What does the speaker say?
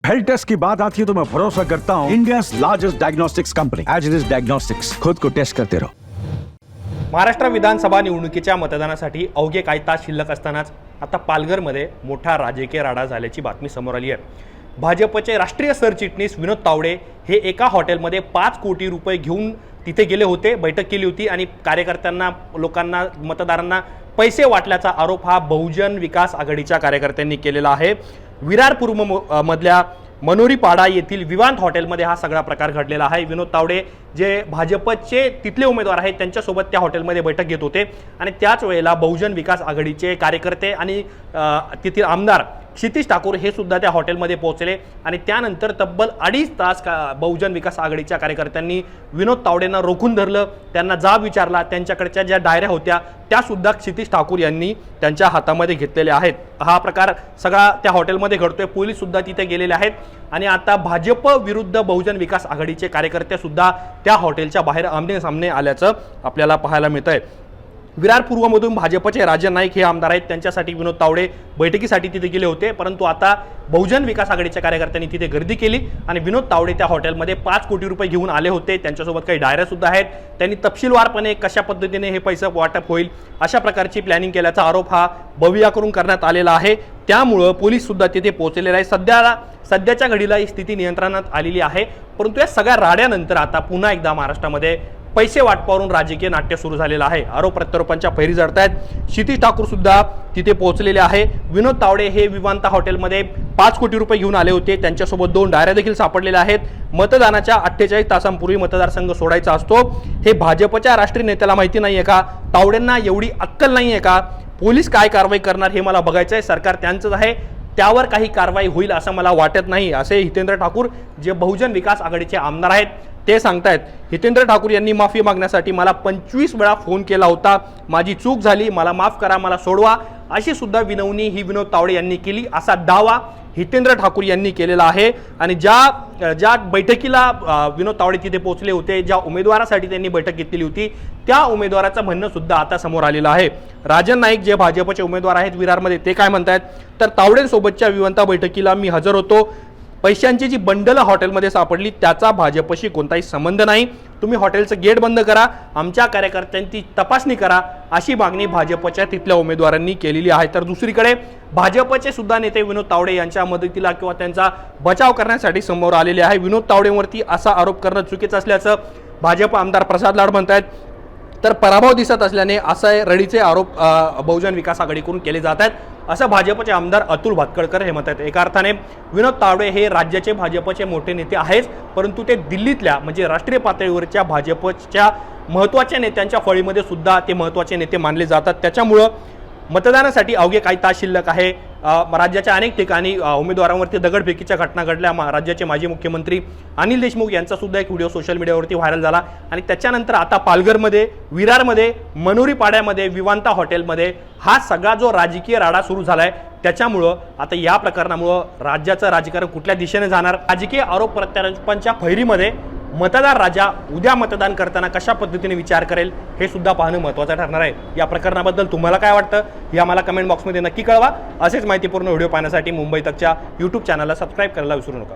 Health taste की बात आती है तो मैं भरोसा करता हूँ India largest diagnostics company as it is diagnostics. खुद को टेस्ट करते रहो। महाराष्ट्र विधानसभा निवडणुकीच्या मतदानासाठी अवघे काही तास शिल्लक असतानाच आता पालघरमध्ये मोठा राजकीय राडा झाल्याची बातमी समोर आली आहे। भाजपचे राष्ट्रीय सरचिटणीस विनोद तावडे हे एका हॉटेलमध्ये 5 कोटी रुपये घेऊन तिथे गेले होते, बैठक केली होती आणि कार्यकर्त्यांना, लोकांना, मतदारांना पैसे वाटल्याचा आरोप हा बहुजन विकास आघाडीच्या कार्यकर्त्यांनी केलेला आहे। विरार पूर्व मधल्या मनोरीपाडा येथील विवांत हॉटेलमध्ये हा सगळा प्रकार घडलेला आहे। विनोद तावडे जे भाजपचे तिथले उमेदवार आहेत त्यांच्यासोबत त्या हॉटेलमध्ये बैठक घेत होते आणि त्याच वेळेला बहुजन विकास आघाडीचे कार्यकर्ते आणि तेथील आमदार क्षितिज ठाकूर हे सुद्धा त्या हॉटेलमध्ये पोहोचले आणि त्यानंतर तब्बल 2.5 तास बहुजन विकास आघाडीच्या कार्यकर्त्यांनी विनोद तावडेंना रोखून धरलं, त्यांना जाब विचारला, त्यांच्याकडच्या ज्या डायऱ्या होत्या त्या सुद्धा क्षितिज ठाकूर यांनी त्यांच्या हातामध्ये घेतलेल्या आहेत। हा प्रकार सगळा त्या हॉटेलमध्ये घडतोय, पोलीस सुद्धा तिथे गेलेले आहेत आणि आता भाजप विरुद्ध बहुजन विकास आघाडीचे कार्यकर्ते सुद्धा त्या हॉटेलच्या बाहेर आमने सामने आल्याचं आपल्याला पाहायला मिळतंय। विरार पूर्वमधून भाजपचे राजन नाईक हे आमदार आहेत, त्यांच्यासाठी विनोद तावडे बैठकीसाठी तिथे गेले होते, परंतु आता बहुजन विकास आघाडीच्या कार्यकर्त्यांनी तिथे गर्दी केली आणि विनोद तावडे त्या हॉटेलमध्ये 5 कोटी रुपये घेऊन आले होते। त्यांच्यासोबत काही डायऱ्या सुद्धा आहेत, त्यांनी तपशीलवारपणे कशा पद्धतीने हे पैसे वाटप होईल अशा प्रकारची प्लॅनिंग केल्याचा आरोप हा बविया करून करण्यात आलेला आहे। त्यामुळे पोलीस सुद्धा तिथे पोहोचलेले आहे। सध्याच्या घडीला ही स्थिती नियंत्रणात आलेली आहे, परंतु या सगळ्या राड्यानंतर आता पुन्हा एकदा महाराष्ट्रामध्ये पैसे वाटपावरून राजकीय नाट्य सुरू झालेलं आहे। आरोप प्रत्यारोपांच्या फैरी झडतायत। क्षितिज ठाकूर सुद्धा तिथे पोहोचलेले आहे। विनोद तावडे हे विवांत हॉटेलमध्ये 5 कोटी रुपये घेऊन आले होते, त्यांच्यासोबत 2 डायऱ्या देखील सापडलेल्या आहेत। मतदानाच्या 48 तासांपूर्वी मतदारसंघ सोडायचा असतो, हे भाजपच्या राष्ट्रीय नेत्याला माहिती नाहीये का? तावडेंना एवढी अक्कल नाहीये का? पोलीस काय कारवाई करणार हे मला बघायचं आहे, सरकार त्यांचंच आहे, त्यावर काही कारवाई होईल असं मला वाटत नाही, असे हितेंद्र ठाकूर जे बहुजन विकास आघाडीचे आमदार आहेत ते सांगतायत। हितेंद्र ठाकूर यांनी माफी मागण्यासाठी मला 25 वेळा फोन केला होता, माझी चूक झाली, मला माफ करा, मला सोडवा, अशी सुद्धा विनवणी ही विनोद तावडे यांनी केली, असा दावा हितेंद्र ठाकूर यांनी केलेला आहे। आणि ज्या बैठकीला विनोद तावडे तिथे पोहोचले होते, ज्या उमेदवारासाठी त्यांनी बैठक घेतली होती त्या उमेदवाराचं म्हणणं सुद्धा आता समोर आलेलं आहे। राजन नाईक जे भाजपचे उमेदवार आहेत विरारमध्ये, ते काय म्हणतात तर तावडेंसोबतच्या विवंता बैठकीला मी हजर होतो, पैशांची जी बंडल हॉटेलमध्ये सापडली त्याचा भाजपशी कोणताही संबंध नाही, तुम्ही हॉटेलचं गेट बंद करा, आमच्या कार्यकर्त्यांची तपासणी करा, अशी मागणी भाजपच्या तिथल्या उमेदवारांनी केलेली आहे। तर दुसरीकडे भाजपचे सुद्धा नेते विनोद तावडे यांच्या मदतीला किंवा त्यांचा बचाव करण्यासाठी समोर आलेले आहे। विनोद तावडेंवरती असा आरोप करणं चुकीचं असल्याचं भाजप आमदार प्रसाद लाड म्हणतात, तर पराभव दिसत असल्याने असे रडीचे आरोप बहुजन विकास आघाडीकडून केले जात आहेत, असं भाजपचे आमदार अतुल भातखळकर हे म्हणतात। एका अर्थाने विनोद तावडे हे राज्याचे भाजपचे मोठे नेते आहेत, परंतु ते दिल्लीतल्या म्हणजे राष्ट्रीय पातळीवरच्या भाजपच्या महत्त्वाच्या नेत्यांच्या फळीमध्ये सुद्धा ते महत्त्वाचे नेते मानले जातात। त्याच्यामुळं मतदानासाठी अवघे काही तास शिल्लक आहे। राज्याच्या अनेक ठिकाणी उमेदवारांवरती दगडफेकीच्या घटना घडल्या। राज्याचे माजी मुख्यमंत्री अनिल देशमुख यांचा सुद्धा एक व्हिडिओ सोशल मीडियावरती व्हायरल झाला आणि त्याच्यानंतर आता पालघरमध्ये, विरारमध्ये, मनोरीपाड्यामध्ये, विवांता हॉटेलमध्ये हा सगळा जो राजकीय राडा सुरू झालाय, त्याच्यामुळं आता या प्रकरणामुळं राज्याचं राजकारण कुठल्या दिशेने जाणार, राजकीय आरोप प्रत्यारोपांच्या फैरीमध्ये मतदार राजा उद्या मतदान करताना कशा पद्धतीने विचार करेल हे सुद्धा पाहणं महत्त्वाचं ठरणार आहे। या प्रकरणाबद्दल तुम्हाला काय वाटतं हे आम्हाला कमेंट बॉक्समध्ये नक्की कळवा। असेच माहितीपूर्ण व्हिडिओ पाहण्यासाठी मुंबई तकच्या YouTube चॅनलला सबस्क्राईब करायला विसरू नका।